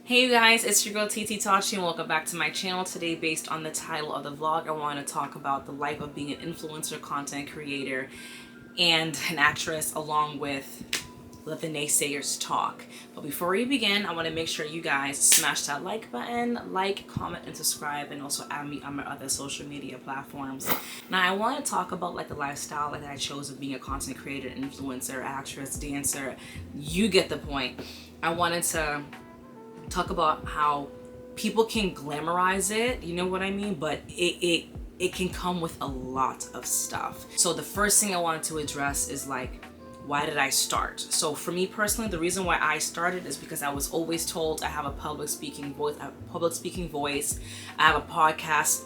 Hey you guys, it's your girl Tititaughtyou and welcome back to my channel. Today, based on the title of the vlog, I want to talk about the life of being an influencer, content creator, and an actress, along with Let the Naysayers Talk. But before we begin, I want to make sure you guys smash that like button, like, comment, and subscribe, and also add me on my other social media platforms. Now, I want to talk about the lifestyle that I chose of being a content creator, influencer, actress, dancer. You get the point. I wanted to talk about how people can glamorize it, you know what I mean, but it can come with a lot of stuff. So the first thing I wanted to address is why did I start? So for me personally, the reason why I started is because I was always told I have a public speaking voice, I have a podcast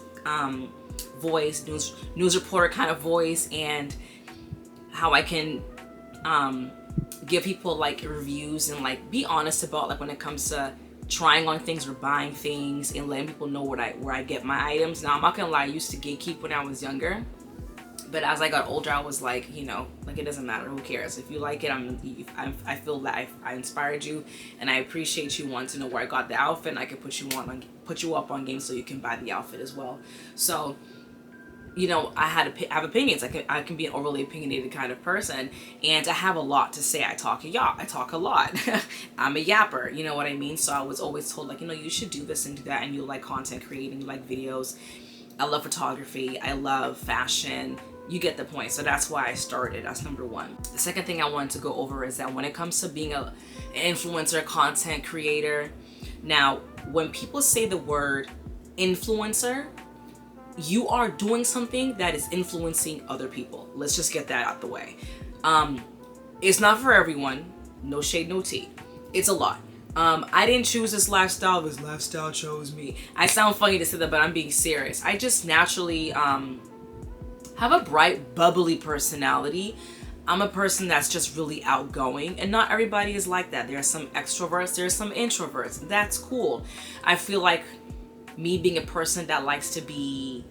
voice, news reporter kind of voice, and how I can give people reviews and be honest about when it comes to trying on things or buying things and letting people know where I get my items. Now, I'm not gonna lie, I used to gatekeep when I was younger, but as I got older, I was it doesn't matter, who cares? If you like it, I feel that I inspired you, and I appreciate you wanting to know where I got the outfit, and I can put you up on game so you can buy the outfit as well. So, I have opinions. I can be an overly opinionated kind of person, and I have a lot to say. I talk a lot. I'm a yapper, you know what I mean? So I was always told you should do this and do that, and you like content creating, you like videos. I love photography, I love fashion. You get the point. So that's why I started. That's number one. The second thing I wanted to go over is that when it comes to being an influencer, content creator, now when people say the word influencer, you are doing something that is influencing other people. Let's just get that out the way. It's not for everyone. No shade, no tea. It's a lot. I didn't choose this lifestyle. This lifestyle chose me. I sound funny to say that, but I'm being serious. I just naturally have a bright, bubbly personality. I'm a person that's just really outgoing, and not everybody is like that. There are some extroverts, there are some introverts. That's cool. I feel like me being a person that likes to be,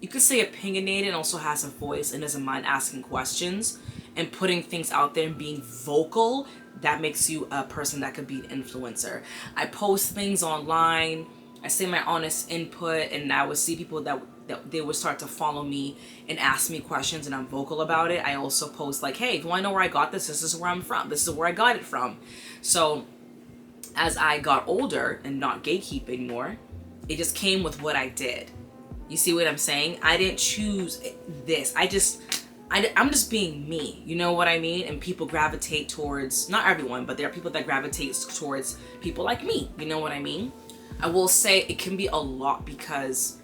you could say opinionated, and also has a voice and doesn't mind asking questions and putting things out there and being vocal, that makes you a person that could be an influencer. I post things online, I say my honest input, and I would see people that they would start to follow me and ask me questions, and I'm vocal about it. I also post hey, if you want to know where I got this, this is where I'm from, this is where I got it from. So as I got older and not gatekeep anymore, it just came with what I did. You see what I'm saying? I didn't choose this. I'm just being me. You know what I mean? And people gravitate towards, not everyone, but there are people that gravitate towards people like me. You know what I mean? I will say it can be a lot because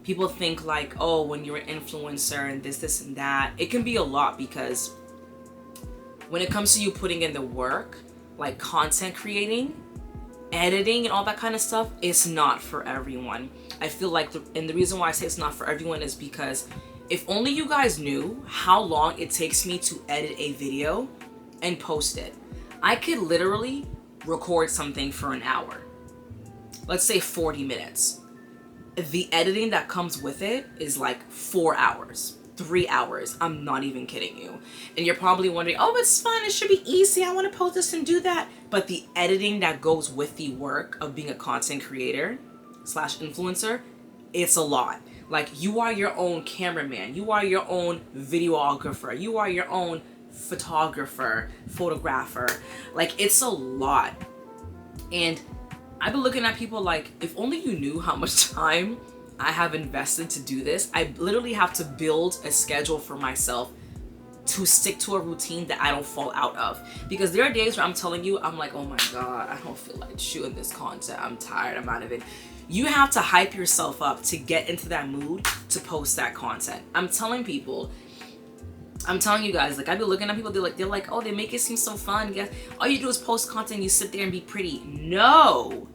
people think oh, when you're an influencer and this and that, it can be a lot because when it comes to you putting in the work, content creating, editing, and all that kind of stuff, it's not for everyone. I feel and the reason why I say it's not for everyone is because if only you guys knew how long it takes me to edit a video and post it. I could literally record something for an hour. Let's say 40 minutes. The editing that comes with it is 4 hours. 3 hours. I'm not even kidding you. And you're probably wondering, oh, it's fun, it should be easy, I want to post this and do that. But the editing that goes with the work of being a content creator / influencer, it's a lot. You are your own cameraman, you are your own videographer, you are your own photographer, photographer. It's a lot. And I've been looking at people if only you knew how much time I have invested to do this. I literally have to build a schedule for myself to stick to a routine that I don't fall out of. Because there are days where I'm telling you, I'm oh my God, I don't feel like shooting this content. I'm tired, I'm out of it. You have to hype yourself up to get into that mood to post that content. I'm telling you guys, I've been looking at people, they're like, oh, they make it seem so fun. Yes, all you do is post content, you sit there and be pretty. No.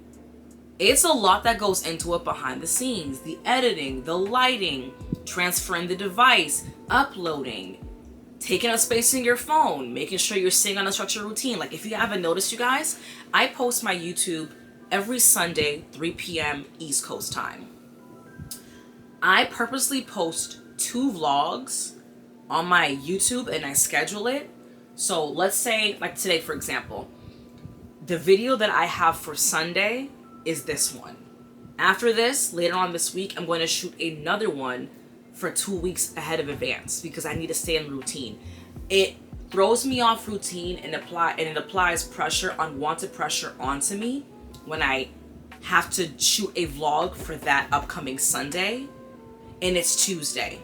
It's a lot that goes into it behind the scenes. The editing, the lighting, transferring the device, uploading, taking up space in your phone, making sure you're staying on a structured routine. If you haven't noticed, you guys, I post my YouTube every Sunday, 3 p.m. East Coast time. I purposely post 2 vlogs on my YouTube and I schedule it. So let's say, today, for example, the video that I have for Sunday is this one. After this, later on this week, I'm going to shoot another one for 2 weeks ahead of advance because I need to stay in routine. It throws me off routine and it applies pressure, unwanted pressure onto me when I have to shoot a vlog for that upcoming Sunday and it's Tuesday.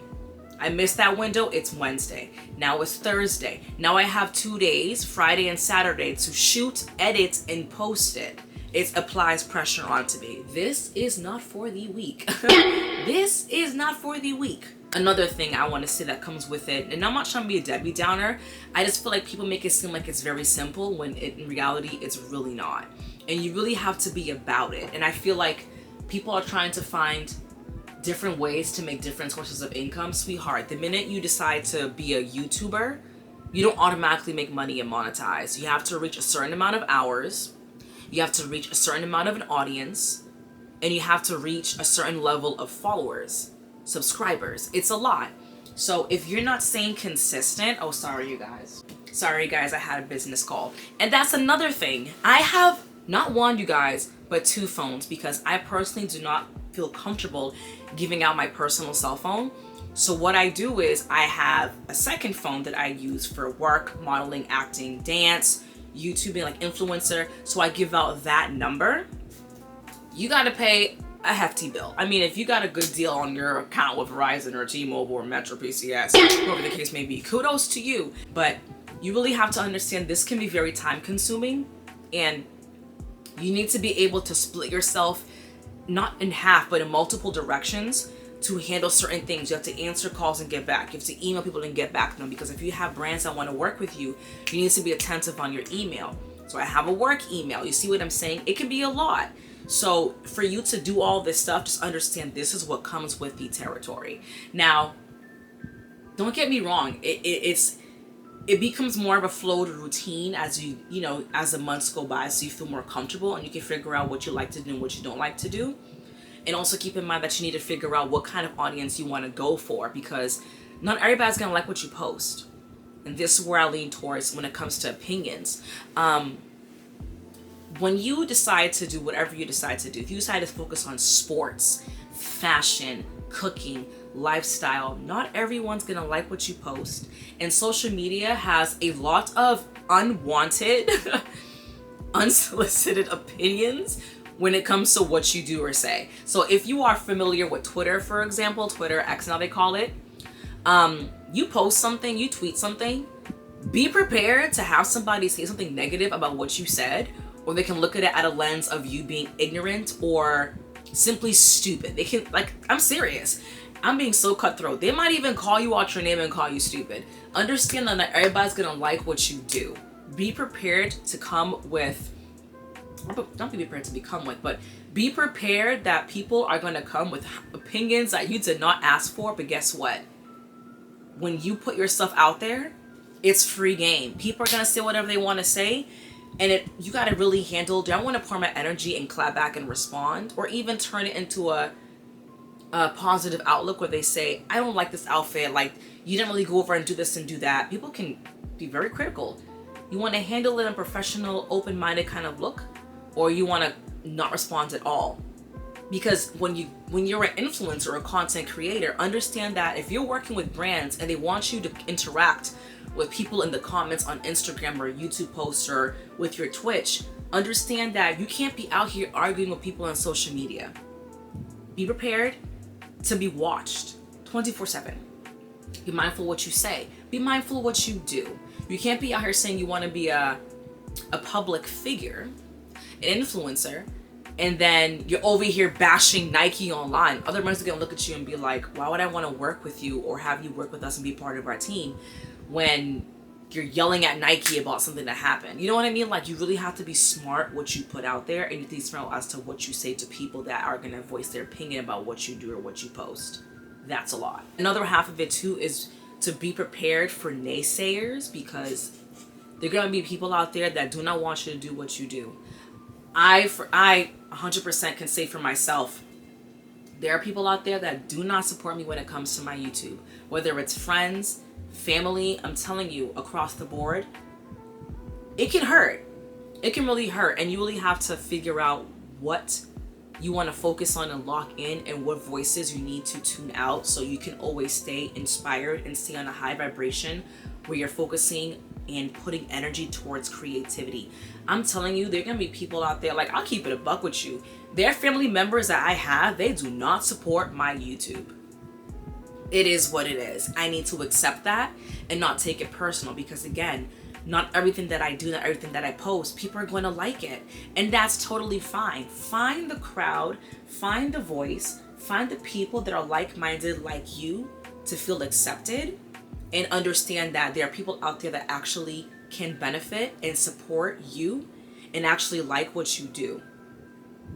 I missed that window, it's Wednesday. Now it's Thursday. Now I have 2 days, Friday and Saturday, to shoot, edit, and post it. It applies pressure onto me. This is not for the weak. This is not for the weak. Another thing I want to say that comes with it, and I'm not trying to be a Debbie Downer, I just feel like people make it seem like it's very simple when in reality it's really not. And you really have to be about it. And I feel like people are trying to find different ways to make different sources of income. Sweetheart, the minute you decide to be a YouTuber, you don't automatically make money and monetize. You have to reach a certain amount of hours. You have to reach a certain amount of an audience, and you have to reach a certain level of followers, subscribers. It's a lot. So if you're not staying consistent, oh, sorry, you guys. Sorry, guys, I had a business call. And that's another thing. I have not one, you guys, but 2 phones because I personally do not feel comfortable giving out my personal cell phone. So what I do is I have a second phone that I use for work, modeling, acting, dance, YouTubing, like influencer. So I give out that number. You got to pay a hefty bill. I mean, if you got a good deal on your account with Verizon or T-Mobile or Metro PCS, whatever the case may be, kudos to you. But you really have to understand this can be very time consuming, and you need to be able to split yourself not in half, but in multiple directions to handle certain things. You have to answer calls and get back. You have to email people and get back to them, because if you have brands that want to work with you, you need to be attentive on your email. So I have a work email. You see what I'm saying? It can be a lot. So for you to do all this stuff, just understand this is what comes with the territory. Now, don't get me wrong. It becomes more of a flowed routine as as the months go by, so you feel more comfortable and you can figure out what you like to do and what you don't like to do. And also keep in mind that you need to figure out what kind of audience you want to go for, because not everybody's going to like what you post. And this is where I lean towards when it comes to opinions. When you decide to do whatever you decide to do, if you decide to focus on sports, fashion, cooking, lifestyle, not everyone's gonna like what you post. And social media has a lot of unwanted, unsolicited opinions when it comes to what you do or say. So if you are familiar with Twitter, for example, Twitter, X now they call it, you post something, you tweet something, be prepared to have somebody say something negative about what you said, or they can look at it at a lens of you being ignorant or simply stupid. They can, like, I'm serious. I'm being so cutthroat. They might even call you out your name and call you stupid. Understand that not everybody's gonna like what you do. Be prepared to come with, don't be prepared to become with, but be prepared that people are gonna come with opinions that you did not ask for. But guess what? When you put yourself out there, it's free game. People are gonna say whatever they wanna say, and you gotta really handle, do I wanna pour my energy and clap back and respond? Or even turn it into a positive outlook where they say, I don't like this outfit, like you didn't really go over and do this and do that. People can be very critical. You want to handle it in a professional, open-minded kind of look, or you want to not respond at all. Because when you're an influencer or a content creator, understand that if you're working with brands and they want you to interact with people in the comments on Instagram or YouTube posts or with your Twitch, understand that you can't be out here arguing with people on social media. Be prepared to be watched 24/7. Be mindful of what you say. Be mindful of what you do. You can't be out here saying you want to be a public figure, an influencer, and then you're over here bashing Nike online. Other brands are going to look at you and be like, why would I want to work with you or have you work with us and be part of our team when you're yelling at Nike about something that happened? You know what I mean? Like, you really have to be smart what you put out there, and you have to be smart as to what you say to people that are going to voice their opinion about what you do or what you post. That's a lot. Another half of it too is to be prepared for naysayers, because there are going to be people out there that do not want you to do what you do. I 100% can say for myself, there are people out there that do not support me when it comes to my YouTube, whether it's friends, family. I'm telling you, across the board, it can hurt. It can really hurt, and you really have to figure out what you want to focus on and lock in, and what voices you need to tune out, so you can always stay inspired and stay on a high vibration where you're focusing and putting energy towards creativity. I'm telling you, there are gonna be people out there, like, I'll keep it a buck with you. There are family members that I have, they do not support my YouTube. It is what it is. I need to accept that and not take it personal, because again, not everything that I do, not everything that I post, people are going to like it. And that's totally fine. Find the crowd, find the voice, find the people that are like-minded like you to feel accepted, and understand that there are people out there that actually can benefit and support you and actually like what you do.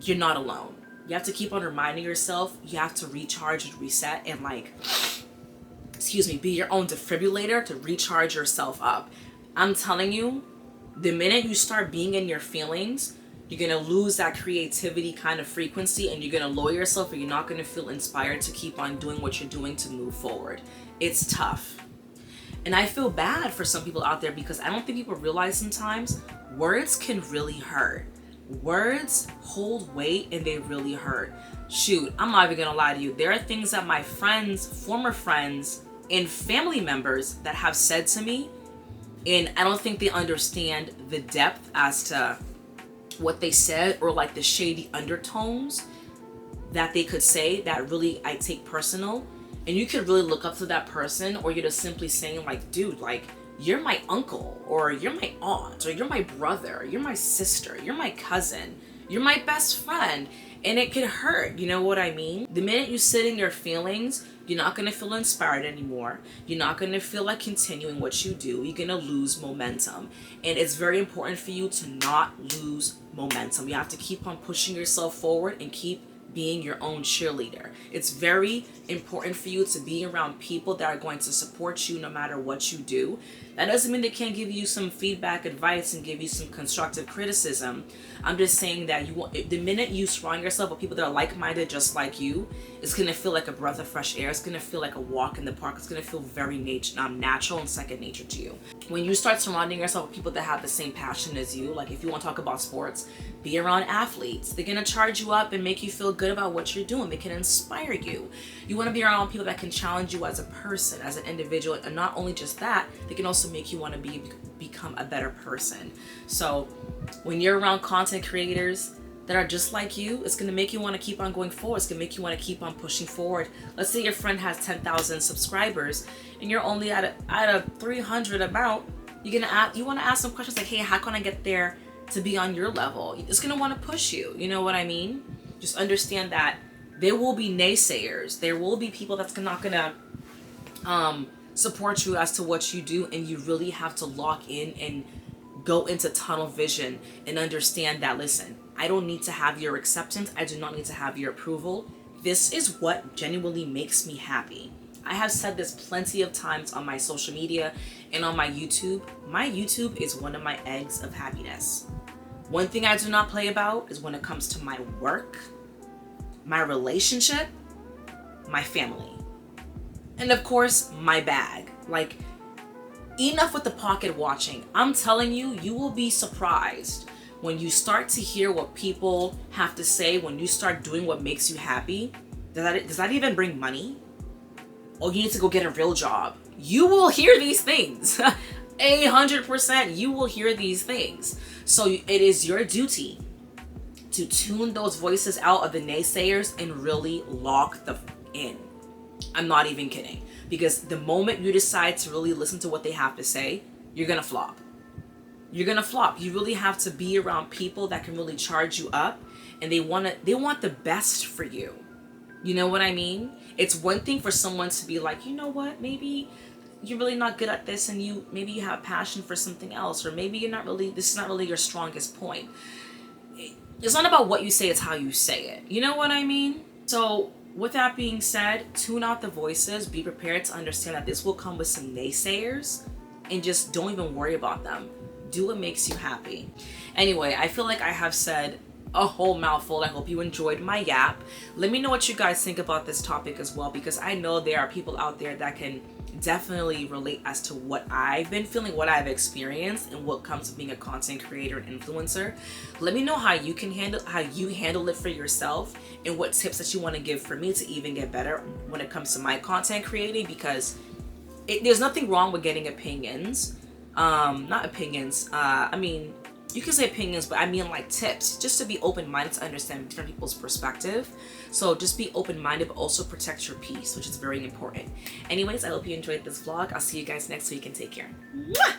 You're not alone. You have to keep on reminding yourself, you have to recharge and reset and be your own defibrillator to recharge yourself up. I'm telling you, the minute you start being in your feelings, you're going to lose that creativity kind of frequency, and you're going to lower yourself, or you're not going to feel inspired to keep on doing what you're doing to move forward. It's tough. And I feel bad for some people out there, because I don't think people realize sometimes words can really hurt. Words hold weight, and they really hurt. Shoot, I'm not even going to lie to you. There are things that my friends, former friends, and family members that have said to me, and I don't think they understand the depth as to what they said, or like the shady undertones that they could say that really I take personal. And you could really look up to that person, or you're just simply saying like, dude, like, you're my uncle, or you're my aunt, or you're my brother, you're my sister, you're my cousin, you're my best friend. And it could hurt, you know what I mean? The minute you sit in your feelings, you're not going to feel inspired anymore. You're not going to feel like continuing what you do. You're going to lose momentum. And it's very important for you to not lose momentum. You have to keep on pushing yourself forward and keep being your own cheerleader. It's very important for you to be around people that are going to support you no matter what you do. That doesn't mean they can't give you some feedback, advice, and give you some constructive criticism. I'm just saying that the minute you surround yourself with people that are like-minded just like you, it's going to feel like a breath of fresh air. It's going to feel like a walk in the park. It's going to feel very natural and second nature to you. When you start surrounding yourself with people that have the same passion as you, like if you want to talk about sports, be around athletes. They're going to charge you up and make you feel good about what you're doing. They can inspire you. You want to be around people that can challenge you as a person, as an individual, and not only just that, they can also make you want to become a better person. So when you're around content creators that are just like you, it's going to make you want to keep on going forward. It's going to make you want to keep on pushing forward. Let's say your friend has 10,000 subscribers and you're only at a 300 amount. You want to ask some questions like, hey, how can I get there to be on your level? It's going to want to push you. You know what I mean? Just understand that there will be naysayers. There will be people that's not going to support you as to what you do, and you really have to lock in and go into tunnel vision and understand that, listen, I don't need to have your acceptance. I do not need to have your approval. This is what genuinely makes me happy. I have said this plenty of times on my social media and on my YouTube. My YouTube is one of my eggs of happiness. One thing I do not play about is when it comes to my work, my relationship, my family, and of course, my bag. Like, enough with the pocket watching. I'm telling you, you will be surprised when you start to hear what people have to say, when you start doing what makes you happy. Does that even bring money? Oh, you need to go get a real job. You will hear these things. 100% you will hear these things. So it is your duty to tune those voices out of the naysayers and really lock them in. I'm not even kidding. Because the moment you decide to really listen to what they have to say, you're gonna flop. You're gonna flop. You really have to be around people that can really charge you up, and they want the best for you. You know what I mean? It's one thing for someone to be like, you know what, maybe you're really not good at this, and maybe you have passion for something else, or maybe this is not really your strongest point. It's not about what you say, it's how you say it. You know what I mean? So with that being said, tune out the voices. Be prepared to understand that this will come with some naysayers, and just don't even worry about them. Do what makes you happy. Anyway, I feel like I have said a whole mouthful. I hope you enjoyed my yap. Let me know what you guys think about this topic as well, because I know there are people out there that can definitely relate as to what I've been feeling, what I've experienced, and what comes with being a content creator and influencer. Let me know how you handle it for yourself, and what tips that you want to give for me to even get better when it comes to my content creating, because there's nothing wrong with getting opinions. Not opinions. I mean, you can say opinions, but I mean like tips, just to be open-minded to understand different people's perspective. So just be open-minded, but also protect your peace, which is very important. Anyways, I hope you enjoyed this vlog. I'll see you guys next week, and take care. Mwah!